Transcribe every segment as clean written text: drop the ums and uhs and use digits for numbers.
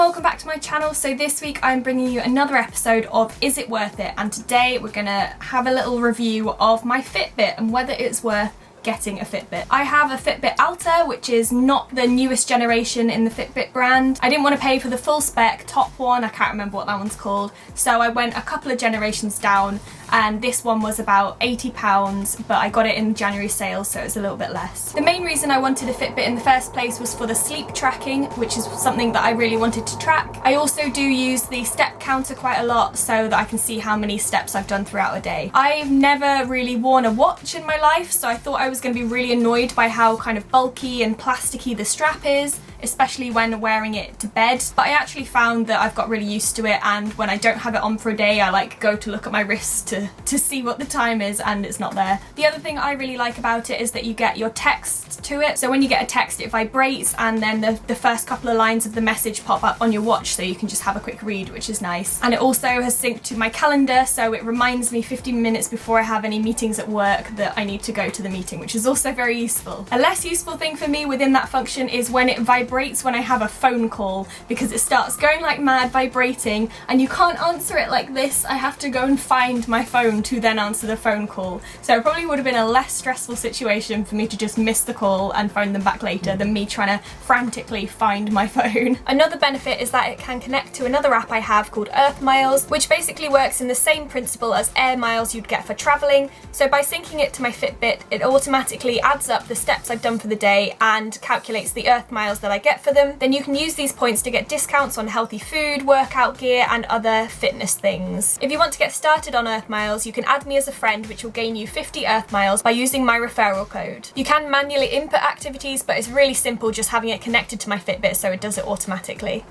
welcome back to my channel. So this week I'm bringing you another episode of Is It Worth It? And today we're gonna have a little review of my Fitbit and whether it's worth getting a Fitbit. I have a Fitbit Alta, which is not the newest generation in the Fitbit brand. I didn't want to pay for the full spec top one, I can't remember what that one's called, so I went a couple of generations down and this one was about £80, but I got it in January sale, so it was a little bit less. The main reason I wanted a Fitbit in the first place was for the sleep tracking, which is something that I really wanted to track. I also do use the step counter quite a lot so that I can see how many steps I've done throughout a day. I've never really worn a watch in my life, so I thought I was going to be really annoyed by how kind of bulky and plasticky the strap is, especially when wearing it to bed. But I actually found that I've got really used to it, and when I don't have it on for a day, I like go to look at my wrist to see what the time is, and it's not there. The other thing I really like about it is that you get your text to it. So when you get a text, it vibrates, and then the first couple of lines of the message pop up on your watch, so you can just have a quick read, which is nice. And it also has synced to my calendar, so it reminds me 15 minutes before I have any meetings at work that I need to go to the meeting, which is also very useful. A less useful thing for me within that function is when it vibrates when I have a phone call, because it starts going like mad, vibrating, and you can't answer it like this. I have to go and find my phone to then answer the phone call. So it probably would have been a less stressful situation for me to just miss the call and phone them back later than me trying to frantically find my phone. Another benefit is that it can connect to another app I have called Earth Miles, which basically works in the same principle as air miles you'd get for travelling. So by syncing it to my Fitbit, it automatically adds up the steps I've done for the day and calculates the Earth Miles that I get for them. Then you can use these points to get discounts on healthy food, workout gear, and other fitness things. If you want to get started on Earth Miles, you can add me as a friend, which will gain you 50 Earth Miles by using my referral code. You can manually input activities, but it's really simple just having it connected to my Fitbit, so it does it automatically.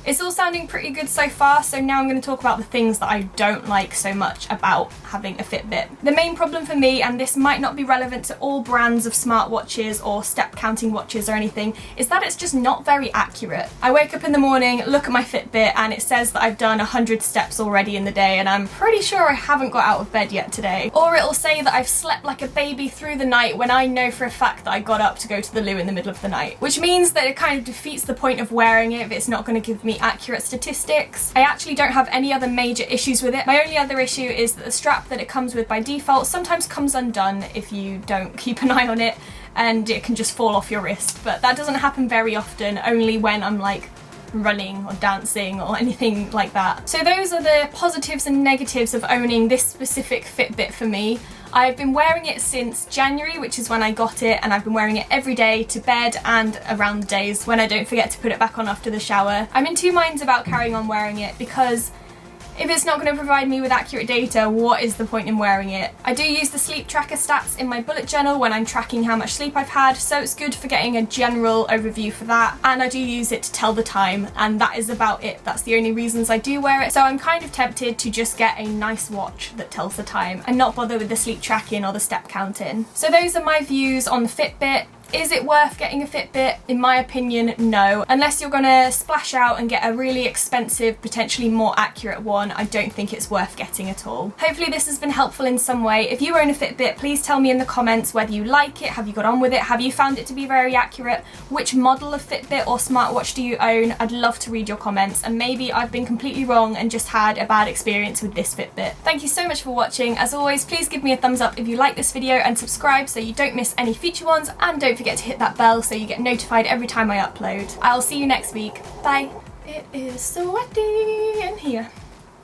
It's all sounding pretty good so far, so now I'm going to talk about the things that I don't like so much about having a Fitbit. The main problem for me, and this might not be relevant to all brands of smartwatches or step counting watches or anything, is that it's just not very accurate. I wake up in the morning, look at my Fitbit, and it says that I've done 100 steps already in the day, and I'm pretty sure I haven't got out of bed yet today. Or it'll say that I've slept like a baby through the night when I know for a fact that I got up to go to the loo in the middle of the night. Which means that it kind of defeats the point of wearing it if it's not going to give me accurate statistics. I actually don't have any other major issues with it. My only other issue is that the strap that it comes with by default sometimes comes undone if you don't keep an eye on it, and it can just fall off your wrist. But that doesn't happen very often, only when I'm like running or dancing or anything like that. So those are the positives and negatives of owning this specific Fitbit for me. I've been wearing it since January, which is when I got it, and I've been wearing it every day to bed and around the days when I don't forget to put it back on after the shower. I'm in two minds about carrying on wearing it, because if it's not going to provide me with accurate data, what is the point in wearing it? I do use the sleep tracker stats in my bullet journal when I'm tracking how much sleep I've had, so it's good for getting a general overview for that, and I do use it to tell the time, and that is about it. That's the only reasons I do wear it. So I'm kind of tempted to just get a nice watch that tells the time and not bother with the sleep tracking or the step counting. So those are my views on the Fitbit. Is it worth getting a Fitbit? In my opinion, no. Unless you're gonna splash out and get a really expensive, potentially more accurate one, I don't think it's worth getting at all. Hopefully this has been helpful in some way. If you own a Fitbit, please tell me in the comments whether you like it, have you got on with it, have you found it to be very accurate, which model of Fitbit or smartwatch do you own? I'd love to read your comments, and maybe I've been completely wrong and just had a bad experience with this Fitbit. Thank you so much for watching. As always, please give me a thumbs up if you like this video and subscribe so you don't miss any future ones, and don't forget to hit that bell so you get notified every time I upload. I'll see you next week. Bye. It is sweaty